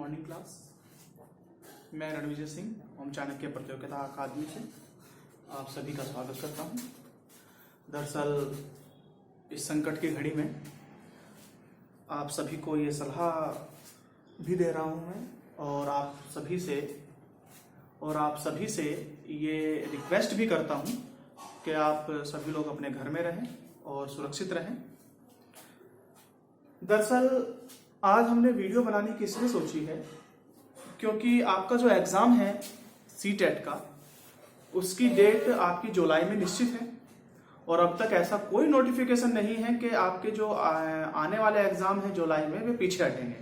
Morning class. मैं रणविजय सिंह ओम चाणक्य प्रतियोगिता अकादमी से आप सभी का स्वागत करता हूं। दरअसल इस संकट की घड़ी में आप सभी को ये सलाह भी दे रहा हूं मैं, और आप सभी से ये रिक्वेस्ट भी करता हूं कि आप सभी लोग अपने घर में रहें और सुरक्षित रहें। दरअसल आज हमने वीडियो बनाने की इसलिए सोची है क्योंकि आपका जो एग्ज़ाम है सीटेट का, उसकी डेट आपकी जुलाई में निश्चित है और अब तक ऐसा कोई नोटिफिकेशन नहीं है कि आपके जो आने वाले एग्ज़ाम है जुलाई में वे पीछे हटेंगे।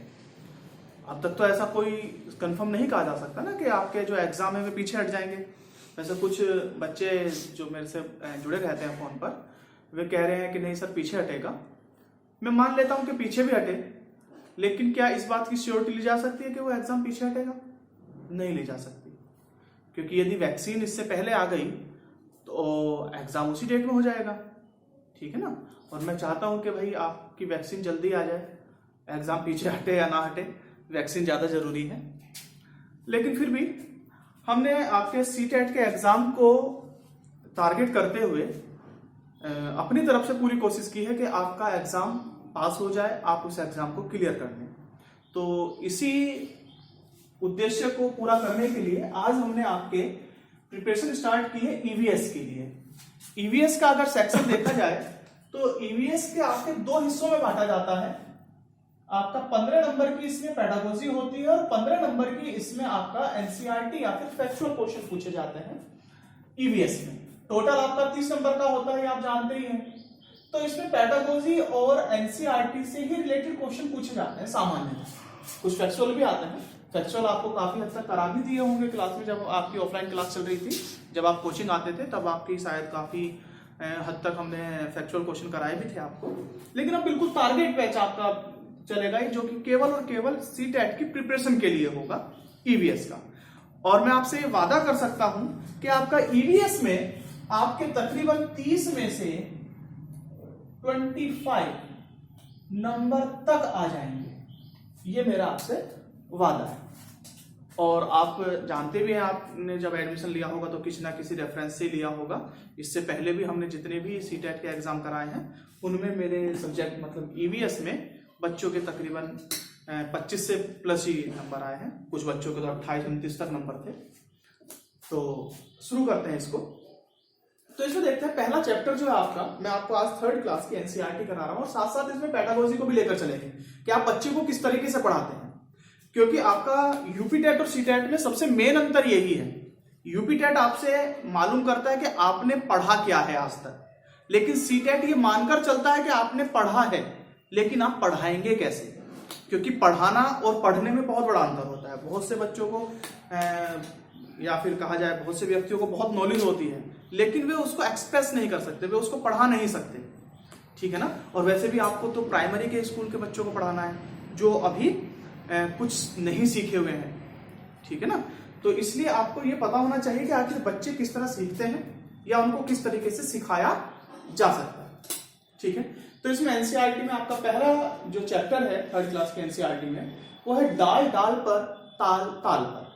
अब तक तो ऐसा कोई कंफर्म नहीं कहा जा सकता ना कि आपके जो एग्ज़ाम है वे पीछे हट जाएंगे। वैसे कुछ बच्चे जो मेरे से जुड़े रहते हैं फ़ोन पर, वे कह रहे हैं कि नहीं सर पीछे हटेगा। मैं मान लेता हूं कि पीछे भी हटे, लेकिन क्या इस बात की श्योरिटी ली जा सकती है कि वो एग्जाम पीछे हटेगा? नहीं ली जा सकती, क्योंकि यदि वैक्सीन इससे पहले आ गई तो एग्जाम उसी डेट में हो जाएगा, ठीक है ना। और मैं चाहता हूं कि भाई आपकी वैक्सीन जल्दी आ जाए, एग्जाम पीछे हटे या ना हटे, वैक्सीन ज्यादा जरूरी है। लेकिन फिर भी हमने आपके सीटेट के एग्जाम को टारगेट करते हुए अपनी तरफ से पूरी कोशिश की है कि आपका एग्जाम पास हो जाए, आप उस एग्जाम को क्लियर कर लें। तो इसी उद्देश्य को पूरा करने के लिए आज हमने आपके प्रिपरेशन स्टार्ट की है ईवीएस के लिए। ईवीएस का अगर सेक्शन देखा जाए तो ईवीएस के आपके दो हिस्सों में बांटा जाता है। आपका 15 नंबर की इसमें पेडागोजी होती है और 15 नंबर की इसमें आपका एनसीईआरटी या फिर फैक्चुअल क्वेश्चन पूछे जाते हैं ईवीएस में। टोटल आपका 30 नंबर का होता है, आप जानते ही हैं। तो इसमें पेडागोजी और एनसीईआरटी से ही रिलेटेड क्वेश्चन पूछे जाते हैं सामान्य। कुछ फैक्चुअल भी आते हैं। फैक्चुअल आपको काफी हद तक करा भी दिए होंगे क्लास में, जब आपकी ऑफलाइन क्लास चल रही थी, जब आप कोचिंग आते थे तब आपकी शायद काफी हद तक हमने फैक्चुअल क्वेश्चन कराए भी थे आपको। लेकिन अब बिल्कुल टारगेट बैच आपका चलेगा जो कि केवल और केवल सीटेट की प्रिपरेशन के लिए होगा ईवीएस का। और मैं आपसे वादा कर सकता हूं कि आपका ईवीएस में आपके तकरीबन 30 में से 25 नंबर तक आ जाएंगे, ये मेरा आपसे वादा है। और आप जानते भी हैं, आपने जब एडमिशन लिया होगा तो किसी ना किसी रेफरेंस से लिया होगा। इससे पहले भी हमने जितने भी सीटेट के एग्जाम कराए हैं उनमें मेरे सब्जेक्ट मतलब ईवीएस में बच्चों के तकरीबन 25 से प्लस ही नंबर आए हैं। कुछ बच्चों के तो 28-29 तक नंबर थे। तो शुरू करते हैं इसको। तो इसमें देखते हैं पहला चैप्टर जो है आपका, मैं आपको आज 3rd क्लास की एनसीईआरटी करा रहा हूं और साथ साथ इसमें पेडागोजी को भी लेकर चलेंगे कि आप बच्चे को किस तरीके से पढ़ाते हैं। क्योंकि आपका यूपी टेट और सीटेट में सबसे मेन अंतर यही है। यूपी टेट आपसे मालूम करता है कि आपने पढ़ा क्या है आज तक, लेकिन सीटेट ये मानकर चलता है कि आपने पढ़ा है, लेकिन आप पढ़ाएंगे कैसे। क्योंकि पढ़ाना और पढ़ने में बहुत बड़ा अंतर होता है। बहुत से बच्चों को या फिर कहा जाए बहुत से व्यक्तियों को बहुत नॉलेज होती है, लेकिन वे उसको एक्सप्रेस नहीं कर सकते, वे उसको पढ़ा नहीं सकते, ठीक है ना। और वैसे भी आपको तो प्राइमरी के स्कूल के बच्चों को पढ़ाना है जो अभी कुछ नहीं सीखे हुए हैं, ठीक है ना। तो इसलिए आपको ये पता होना चाहिए कि आखिर बच्चे किस तरह सीखते हैं या उनको किस तरीके से सिखाया जा सकता है, ठीक है। तो इसमें एनसीईआरटी में आपका पहला जो चैप्टर है 3rd क्लास के एनसीईआरटी में, वो है डाल डाल पर ताल ताल पर,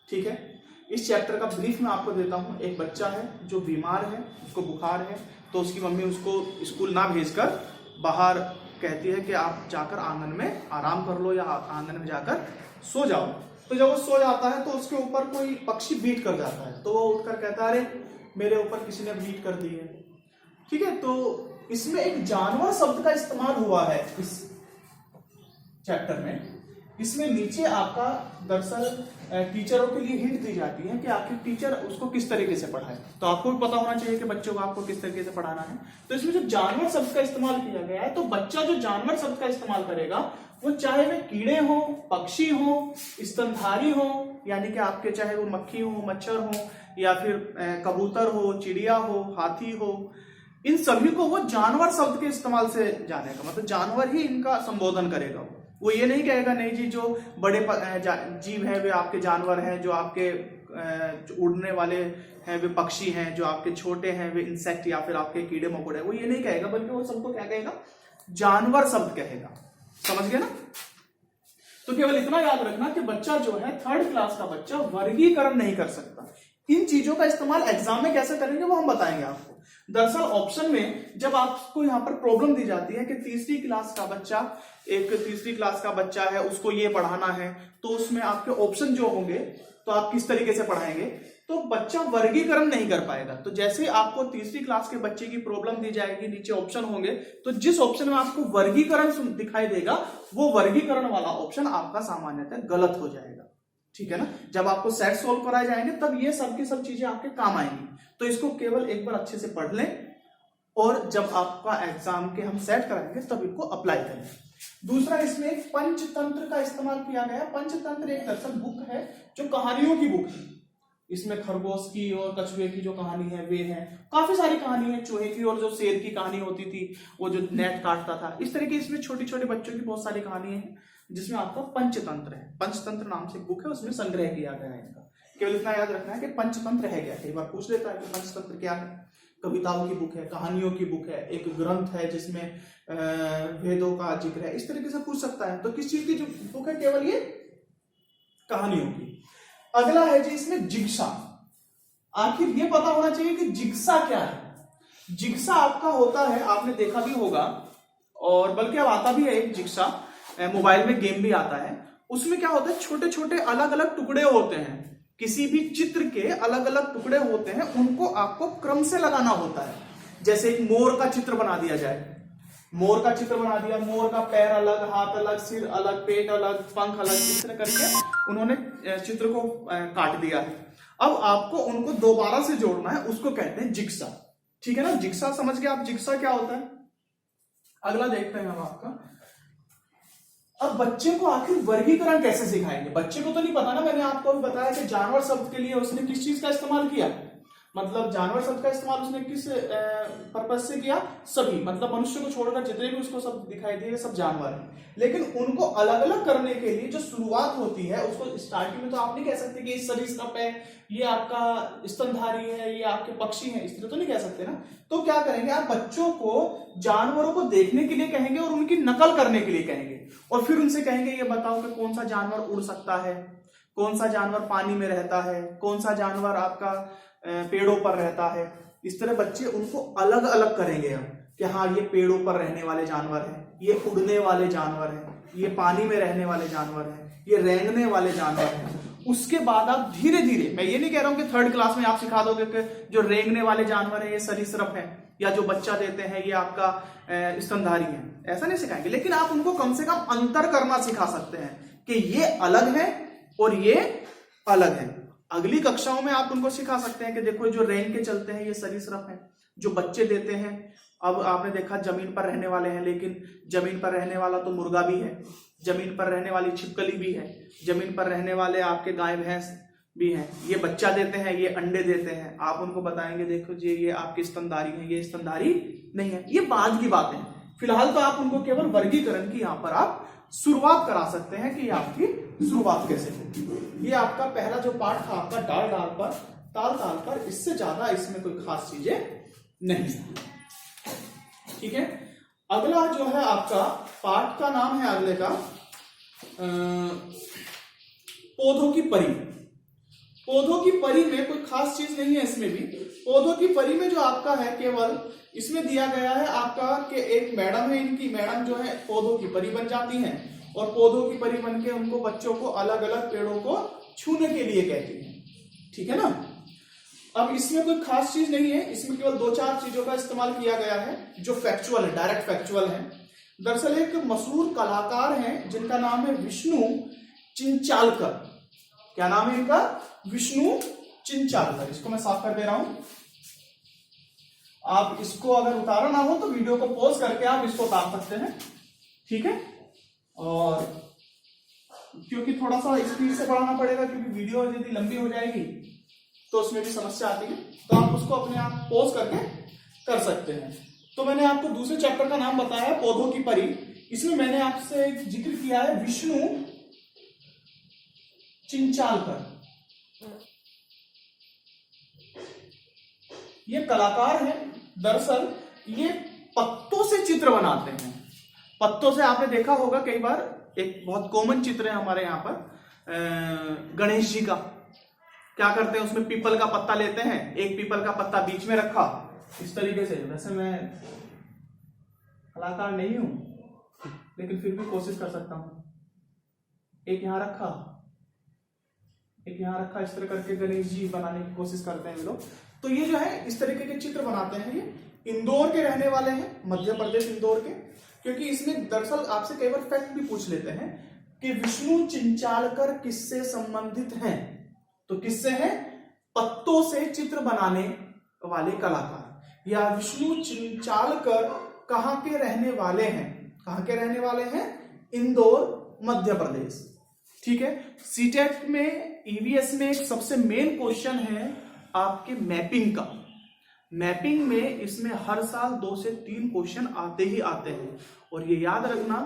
ठीक है। इस चैप्टर का ब्रीफ मैं आपको देता हूं। एक बच्चा है जो बीमार है, उसको बुखार है, तो उसकी मम्मी उसको स्कूल ना भेजकर बाहर कहती है कि आप जाकर आंगन में आराम कर लो या आंगन में जाकर सो जाओ। तो जब वो सो जाता है तो उसके ऊपर कोई पक्षी बीट कर जाता है, तो वो उठकर कहता है अरे मेरे ऊपर किसी ने बीट कर दी है, ठीक है। तो इसमें एक जानवर शब्द का इस्तेमाल हुआ है इस चैप्टर में। इसमें नीचे आपका दरअसल टीचरों के लिए हिंट दी जाती है कि आखिर टीचर उसको किस तरीके से पढ़ाए। तो आपको भी पता होना चाहिए कि बच्चों को आपको किस तरीके से पढ़ाना है। तो इसमें जो जानवर शब्द का इस्तेमाल किया गया है, तो बच्चा जो जानवर शब्द का इस्तेमाल करेगा वो चाहे वे कीड़े हो, पक्षी हो, स्तनधारी हो, यानी कि आपके चाहे वो मक्खी हो, मच्छर हो, या फिर कबूतर हो, चिड़िया हो, हाथी हो, इन सभी को वो जानवर शब्द के इस्तेमाल से जानेगा। मतलब जानवर ही इनका संबोधन करेगा। वो ये नहीं कहेगा नहीं जी जो बड़े जीव हैं वे आपके जानवर हैं, जो आपके जो उड़ने वाले हैं वे पक्षी हैं, जो आपके छोटे हैं वे इंसेक्ट या फिर आपके कीड़े मकोड़े, वो ये नहीं कहेगा, बल्कि वो सबको क्या कहेगा, जानवर शब्द कहेगा। समझ गए ना। तो केवल इतना याद रखना कि बच्चा जो है 3rd क्लास का बच्चा वर्गीकरण नहीं कर सकता। इन चीजों का इस्तेमाल एग्जाम में कैसे करेंगे वो हम बताएंगे आपको। दरअसल ऑप्शन में जब आपको यहां पर प्रॉब्लम दी जाती है कि तीसरी क्लास का बच्चा, एक तीसरी क्लास का बच्चा है, उसको ये पढ़ाना है, तो उसमें आपके ऑप्शन जो होंगे तो आप किस तरीके से पढ़ाएंगे, तो बच्चा वर्गीकरण नहीं कर पाएगा। तो जैसे आपको तीसरी क्लास के बच्चे की प्रॉब्लम दी जाएगी, नीचे ऑप्शन होंगे, तो जिस ऑप्शन में आपको वर्गीकरण दिखाई देगा वो वर्गीकरण वाला ऑप्शन आपका सामान्यतः गलत हो जाएगा। ठीक है ना। जब आपको सेट सोल्व कराए जाएंगे तब ये सब की सब चीजें आपके काम आएंगी। तो इसको केवल एक बार अच्छे से पढ़ लें और जब आपका एग्जाम के हम सेट कराएंगे तब इनको अप्लाई करें। दूसरा, इसमें एक पंचतंत्र का इस्तेमाल किया गया। पंचतंत्र एक दरअसल बुक है जो कहानियों की बुक है। इसमें खरगोश की और कछुए की जो कहानी है वे है, काफी सारी कहानी है, चूहे की और जो शेर की कहानी होती थी वो जो नेट काटता था, इस तरह की इसमें छोटे छोटे बच्चों की बहुत सारी कहानी है जिसमें आपका पंचतंत्र है। पंचतंत्र नाम से बुक है, उसमें संग्रह किया गया है इनका। केवल इतना याद रखना है कि पंचतंत्र है क्या। कई बार पूछ लेता है कि पंचतंत्र क्या है। कविताओं की बुक है, कहानियों की बुक है, एक ग्रंथ है जिसमें वेदों का जिक्र है, इस तरीके से पूछ सकता है। तो किस चीज की जो बुक है, केवल ये कहानियों की। अगला है जी इसमें जिग्सा। आखिर ये पता होना चाहिए कि जिग्सा क्या है। जिग्सा आपका होता है, आपने देखा भी होगा और बल्कि अब आता भी है एक जिग्सा, मोबाइल में गेम भी आता है। उसमें क्या होता है, छोटे छोटे अलग अलग टुकड़े होते हैं, किसी भी चित्र के अलग अलग टुकड़े होते हैं, उनको आपको क्रम से लगाना होता है। जैसे एक मोर का चित्र बना दिया जाए, मोर का चित्र बना दिया, मोर का पैर अलग, हाथ अलग, सिर अलग, पेट अलग, पंख अलग, इस तरह करके उन्होंने चित्र को काट दिया है। अब आपको उनको दोबारा से जोड़ना है, उसको कहते हैं जिग्सा। ठीक है ना। जिग्सा समझ गए आप, जिग्सा क्या होता है। अगला देखते हैं हम आपका, अब बच्चे को आखिर वर्गीकरण कैसे सिखाएंगे। बच्चे को तो नहीं पता ना, मैंने आपको भी बताया कि जानवर शब्द के लिए उसने किस चीज का इस्तेमाल किया, मतलब जानवर शब्द का इस्तेमाल उसने किस पर्पज से किया, सभी, मतलब मनुष्य को छोड़कर जितने भी उसको शब्द दिखाई दिए सब जानवर हैं। लेकिन उनको अलग अलग करने के लिए जो शुरुआत होती है, उसको स्टार्टिंग में तो आप नहीं कह सकते कि ये सरीसृप है, ये आपका स्तनधारी है, ये आपके पक्षी है, इस तरह तो नहीं कह सकते ना। तो क्या करेंगे आप, बच्चों को जानवरों को देखने के लिए कहेंगे और उनकी नकल करने के लिए कहेंगे, और फिर उनसे कहेंगे ये बताओ कि कौन सा जानवर उड़ सकता है, कौन सा जानवर पानी में रहता है, कौन सा जानवर आपका पेड़ों पर रहता है। इस तरह बच्चे उनको अलग अलग करेंगे हम कि हाँ ये पेड़ों पर रहने वाले जानवर हैं, ये उड़ने वाले जानवर हैं, ये पानी में रहने वाले जानवर हैं, ये रेंगने वाले जानवर हैं। उसके बाद आप धीरे धीरे, मैं ये नहीं कह रहा हूं कि 3rd क्लास में आप सिखा दोगे कि जो रेंगने वाले जानवर है ये सरीसृप है, या जो बच्चा देते हैं ये आपका स्तनधारी है, ऐसा नहीं सिखाएंगे। लेकिन आप उनको कम से कम अंतर करना सिखा सकते हैं कि ये अलग है और ये अलग है। अगली कक्षाओं में आप उनको सिखा सकते हैं कि देखो जो रेंग के चलते हैं ये सरीसृप हैं, जो बच्चे देते हैं, अब आपने देखा जमीन पर रहने वाले हैं, लेकिन जमीन पर रहने वाला तो मुर्गा भी है, जमीन पर रहने वाली छिपकली भी है, जमीन पर रहने वाले आपके गाय भैंस भी हैं, ये बच्चा देते हैं, ये अंडे देते हैं। आप उनको बताएंगे देखो जी ये आपकी स्तनधारी है, ये स्तनधारी नहीं है। ये बाद की बातें हैं, फिलहाल तो आप उनको केवल वर्गीकरण की यहाँ पर आप शुरुआत करा सकते हैं कि ये आपकी शुरुआत कैसे होगी। ये आपका पहला जो पार्ट था आपका डाल डाल पर ताल ताल पर, इससे ज्यादा इसमें कोई खास चीजें नहीं। ठीक है। अगला जो है आपका पार्ट का नाम है अगले का पौधों की परी। पौधों की परी में कोई खास चीज नहीं है। इसमें भी पौधों की परी में जो आपका है, केवल इसमें दिया गया है आपका कि एक मैडम है, इनकी मैडम जो है पौधों की परी बन जाती हैं और पौधों की परी बन के उनको बच्चों को अलग अलग पेड़ों को छूने के लिए कहती हैं। ठीक है ना। अब इसमें कोई खास चीज नहीं है, इसमें केवल 2-4 चीजों का इस्तेमाल किया गया है जो फैक्चुअल है, डायरेक्ट फैक्चुअल है। दरअसल एक मशहूर कलाकार हैं जिनका नाम है विष्णु चिंचालकर। क्या नाम है इनका? विष्णु चिंचालकर। इसको मैं साफ कर दे रहा हूं। आप इसको अगर उतारा ना हो तो वीडियो को पॉज करके आप इसको उतार सकते हैं। ठीक है। और क्योंकि थोड़ा सा स्पीड से बढ़ाना पड़ेगा, क्योंकि वीडियो यदि लंबी हो जाएगी तो उसमें भी समस्या आती है, तो आप उसको अपने आप पॉज करके कर सकते हैं। तो मैंने आपको दूसरे चैप्टर का नाम बताया पौधों की परी। इसमें मैंने आपसे जिक्र किया है विष्णु चिंचालकर। ये कलाकार हैं। दरअसल ये पत्तों से चित्र बनाते हैं। पत्तों से आपने देखा होगा कई बार एक बहुत कॉमन चित्र है हमारे यहाँ पर गणेश जी का। क्या करते हैं, उसमें पीपल का पत्ता लेते हैं, एक पीपल का पत्ता बीच में रखा इस तरीके से। वैसे मैं कलाकार नहीं हूं लेकिन फिर भी कोशिश कर सकता हूं। एक यहां रखा, एक यहां रखा, इस तरह करके गणेश जी बनाने की कोशिश करते हैं लोग। तो ये जो है इस तरीके के चित्र बनाते हैं। ये इंदौर के रहने वाले हैं, मध्य प्रदेश इंदौर के। क्योंकि इसमें दरअसल आपसे कई बार फैक्ट भी पूछ लेते हैं कि विष्णु चिंचालकर किससे संबंधित हैं। तो किससे हैं? पत्तों से चित्र बनाने वाले कलाकार। या विष्णु चिंचालकर कहां के रहने वाले हैं? कहां के रहने वाले हैं? इंदौर, मध्य प्रदेश। ठीक है। सीटेट में, ईवीएस में एक सबसे मेन क्वेश्चन है आपके मैपिंग का। मैपिंग में इसमें हर साल 2 से 3 क्वेश्चन आते ही आते हैं। और ये याद रखना,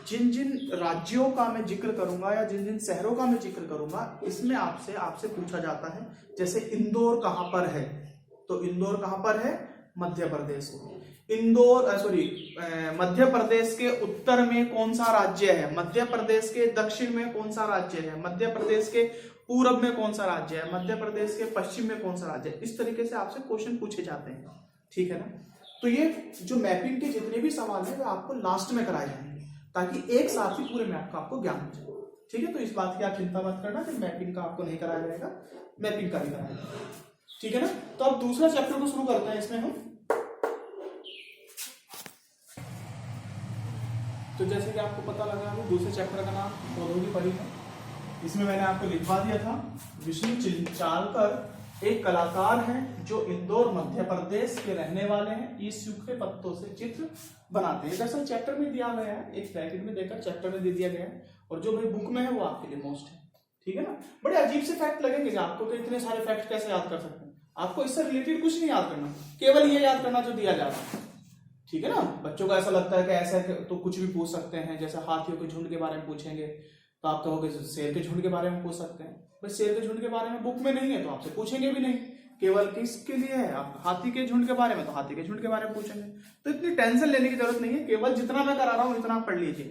जिन जिन राज्यों का मैं जिक्र करूंगा या जिन जिन शहरों का मैं जिक्र करूंगा, इसमें आपसे पूछा जाता है। जैसे इंदौर कहां पर है? तो इंदौर कहां पर है? मध्य प्रदेश में। मध्य प्रदेश के उत्तर में कौन सा राज्य है? मध्य प्रदेश के दक्षिण में कौन सा राज्य है? मध्य प्रदेश के पूरब में कौन सा राज्य है? मध्य प्रदेश के पश्चिम में कौन सा राज्य है? इस तरीके से आपसे क्वेश्चन पूछे जाते हैं। ठीक है ना। तो ये जो मैपिंग के जितने भी सवाल है वो आपको लास्ट में कराए जाएंगे, ताकि एक साथ ही पूरे मैप का आपको ज्ञान हो जाए। ठीक है। तो इस बात की आप चिंता मत करना कि मैपिंग का आपको नहीं कराया जाएगा, मैपिंग का भी कराया जाएगा। ठीक है ना। तो अब दूसरा चैप्टर को शुरू करते हैं। इसमें हम, तो जैसे कि आपको पता लगा दूसरे चैप्टर का नाम पौधों की परी है। इसमें मैंने आपको लिखवा दिया था विष्णु चिंचालकर एक कलाकार हैं जो इंदौर मध्य प्रदेश के रहने वाले हैं। ये सूखे पत्तों से चित्र बनाते हैं। दरअसल चैप्टर में दिया गया है, एक ब्रैकेट में देकर चैप्टर में दे दिया गया है, और जो भाई बुक में है वो आपके लिए मोस्ट है। ठीक है ना। बड़े अजीब से फैक्ट लगेंगे कि आपको, कि इतने सारे फैक्ट कैसे याद कर सकते हैं। आपको इससे रिलेटेड कुछ नहीं याद करना, केवल ये याद करना जो दिया जा रहा है। ठीक है ना। बच्चों को ऐसा लगता है कि ऐसा तो कुछ भी पूछ सकते हैं, जैसे हाथियों के झुंड के बारे में पूछेंगे तो आप कहोगे शेर के झुंड के बारे में पूछ सकते हैं। भाई शेर के झुंड के बारे में बुक में नहीं है तो आपसे पूछेंगे भी नहीं। केवल किसके लिए है? आप हाथी के झुंड के बारे में, तो हाथी के झुंड के बारे में पूछेंगे। तो इतनी टेंशन लेने की जरूरत नहीं है, केवल जितना मैं करा रहा हूं इतना पढ़ लीजिए,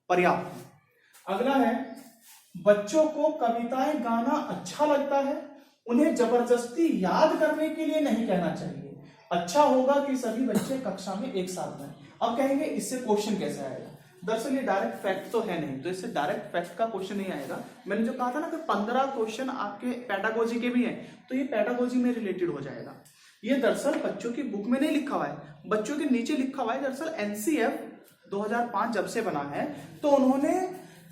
पर्याप्त। अगला है, बच्चों को कविताएं गाना अच्छा लगता है, उन्हें जबरदस्ती याद करने के लिए नहीं कहना चाहिए। अच्छा होगा कि सभी बच्चे कक्षा में एक साथ रहें। अब कहेंगे इससे क्वेश्चन कैसे आएगा? दरअसल ये डायरेक्ट फैक्ट तो है नहीं, तो इससे डायरेक्ट फैक्ट का क्वेश्चन नहीं आएगा। मैंने जो कहा था ना कि 15 क्वेश्चन आपके पेडागोजी के भी हैं, तो ये पेडागोजी में रिलेटेड हो जाएगा। ये दरअसल बच्चों की बुक में नहीं लिखा हुआ है, बच्चों के नीचे लिखा हुआ है। दरअसल एनसीएफ 2005 जब से बना है तो उन्होंने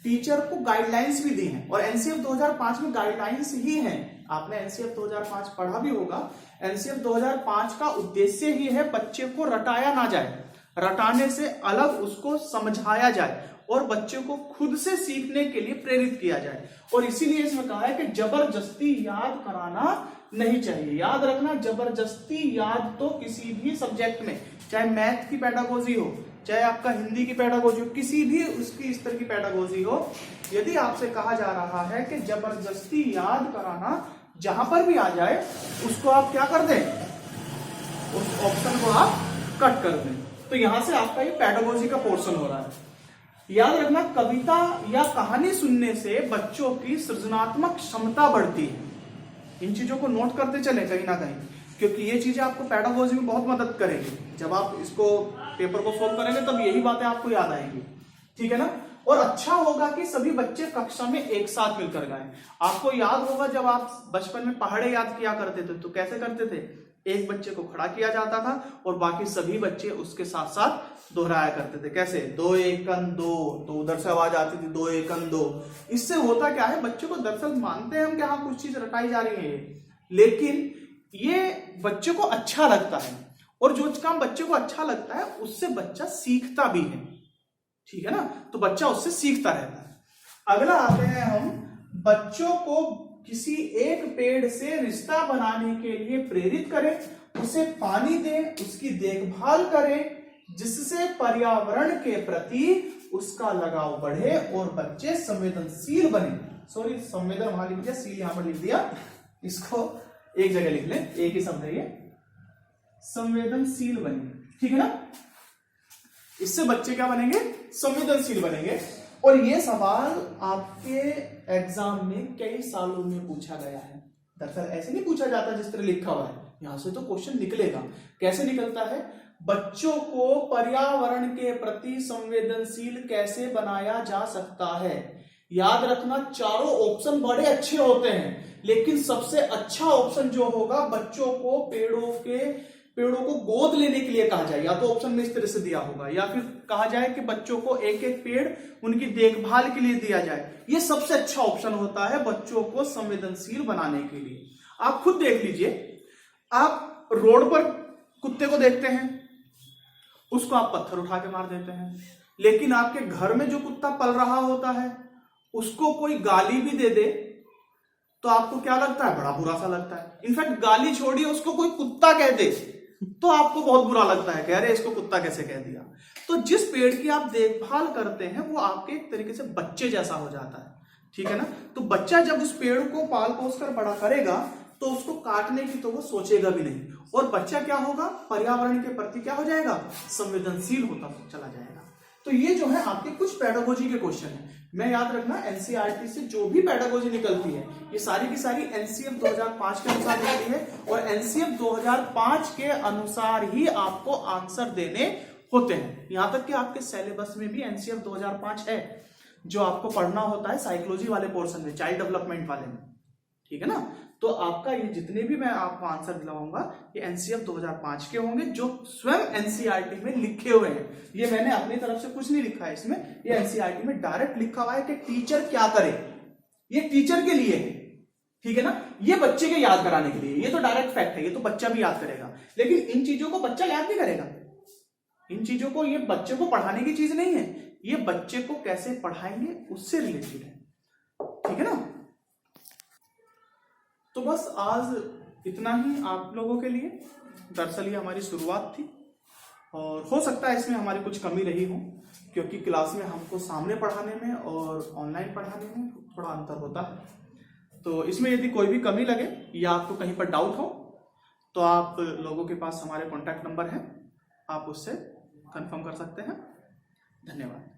टीचर को गाइडलाइंस भी दी हैं, और एनसीएफ 2005 में गाइडलाइंस ही हैं। आपने एनसीएफ 2005 पढ़ा भी होगा। एनसीएफ 2005 का उद्देश्य ही है बच्चे को रटाया ना जाए, रटाने से अलग उसको समझाया जाए और बच्चे को खुद से सीखने के लिए प्रेरित किया जाए। और इसीलिए इसमें कहा है कि जबरदस्ती याद कराना नहीं चाहिए। याद रखना, जबरदस्ती याद तो किसी भी सब्जेक्ट में, चाहे मैथ की पेडागोजी हो, चाहे आपका हिंदी की पेडागोजी हो, किसी भी उसकी इस तरह की पेडागोजी हो, यदि आपसे कहा जा रहा है कि जबरदस्ती याद कराना जहां पर भी आ जाए, उसको आप क्या कर दें? उस ऑप्शन को आप कट कर दें। तो यहां से आपका ये पेडागोजी का पोर्शन हो रहा है। याद रखना, कविता या कहानी सुनने से बच्चों की सृजनात्मक क्षमता बढ़ती है। इन चीजों को नोट करते चले कहीं ना कहीं, क्योंकि ये चीजें आपको पेडागोजी में बहुत मदद करेंगी। जब आप इसको पेपर को सोल्व करेंगे तब यही बातें आपको याद आएंगी। ठीक है ना। और अच्छा होगा कि सभी बच्चे कक्षा में एक साथ मिलकर गाएं। आपको याद होगा जब आप बचपन में पहाड़े याद किया करते थे तो कैसे करते थे? एक बच्चे को खड़ा किया जाता था और बाकी सभी बच्चे उसके साथ साथ दोहराया करते थे। कैसे? 2 1 2, तो उधर से आवाज आती थी 2 1 2। इससे होता क्या है, बच्चों को दरअसल मानते हैं हम कि हाँ कुछ चीज रटाई जा रही है, लेकिन ये बच्चे को अच्छा लगता है, और जो काम बच्चे को अच्छा लगता है उससे बच्चा सीखता भी है। ठीक है ना। तो बच्चा उससे सीखता रहता है। अगला आते हैं हम, बच्चों को किसी एक पेड़ से रिश्ता बनाने के लिए प्रेरित करें, उसे पानी दें, उसकी देखभाल करें, जिससे पर्यावरण के प्रति उसका लगाव बढ़े और बच्चे संवेदनशील बने। सॉरी, संवेदन वहां लिख दिया, सील यहां पर लिख दिया, इसको एक जगह लिख लें, एक ही शब्द है ये, संवेदनशील बने। ठीक है ना। इससे बच्चे क्या बनेंगे? संवेदनशील बनेंगे। और ये सवाल आपके एग्जाम में कई सालों में पूछा गया है। दरअसल ऐसे नहीं पूछा जाता जिस तरह लिखा हुआ है, यहां से तो क्वेश्चन निकलेगा। कैसे निकलता है? बच्चों को पर्यावरण के प्रति संवेदनशील कैसे बनाया जा सकता है। याद रखना, चारों ऑप्शन बड़े अच्छे होते हैं, लेकिन सबसे अच्छा ऑप्शन जो होगा, बच्चों को पेड़ों को गोद लेने के लिए कहा जाए। या तो ऑप्शन में इस तरह से दिया होगा, या फिर कहा जाए कि बच्चों को एक एक पेड़ उनकी देखभाल के लिए दिया जाए। ये सबसे अच्छा ऑप्शन होता है बच्चों को संवेदनशील बनाने के लिए। आप खुद देख लीजिए, आप रोड पर कुत्ते को देखते हैं, उसको आप पत्थर उठा के मार देते हैं, लेकिन आपके घर में जो कुत्ता पल रहा होता है उसको कोई गाली भी दे दे तो आपको क्या लगता है? बड़ा बुरा सा लगता है। इनफैक्ट गाली छोड़िए, उसको कोई कुत्ता कह दे तो आपको बहुत बुरा लगता है कि अरे इसको कुत्ता कैसे कह दिया। तो जिस पेड़ की आप देखभाल करते हैं वो आपके एक तरीके से बच्चे जैसा हो जाता है, ठीक है ना। तो बच्चा जब उस पेड़ को पाल पोस कर बड़ा करेगा तो उसको काटने की तो वो सोचेगा भी नहीं, और बच्चा क्या होगा? पर्यावरण के प्रति क्या हो जाएगा? संवेदनशील होता चला जाएगा। तो ये जो है आपके कुछ पेडागोजी के क्वेश्चन है। मैं याद रखना, एनसीईआरटी से जो भी पेडागोजी निकलती है ये सारी की सारी एनसीएफ 2005 के अनुसार निकली है, और एनसीएफ 2005 के अनुसार ही आपको आंसर देने होते हैं। यहां तक कि आपके सिलेबस में भी एनसीएफ 2005 है, जो आपको पढ़ना होता है साइकोलॉजी वाले पोर्शन में, चाइल्ड डेवलपमेंट वाले में, ठीक है ना। तो आपका ये जितने भी मैं आपको आंसर दिलाऊंगा ये एनसीएफ 2005 के होंगे, जो स्वयं एनसीईआरटी में लिखे हुए हैं। ये मैंने अपनी तरफ से कुछ नहीं लिखा है इसमें, ये एनसीईआरटी में डायरेक्ट लिखा हुआ है कि टीचर क्या करे। ये टीचर के लिए है, ठीक है ना, ये बच्चे के याद कराने के लिए। ये तो डायरेक्ट फैक्ट है, ये तो बच्चा भी याद करेगा, लेकिन इन चीजों को बच्चा याद नहीं करेगा। इन चीजों को, ये बच्चे को पढ़ाने की चीज नहीं है, ये बच्चे को कैसे पढ़ाएंगे उससे रिलेटेड है, ठीक है ना। तो बस आज इतना ही आप लोगों के लिए। दरअसल ये हमारी शुरुआत थी, और हो सकता है इसमें हमारी कुछ कमी रही हो, क्योंकि क्लास में हमको सामने पढ़ाने में और ऑनलाइन पढ़ाने में थोड़ा अंतर होता है। तो इसमें यदि कोई भी कमी लगे या आपको कहीं पर डाउट हो तो आप लोगों के पास हमारे कॉन्टैक्ट नंबर हैं, आप उससे कंफर्म कर सकते हैं। धन्यवाद।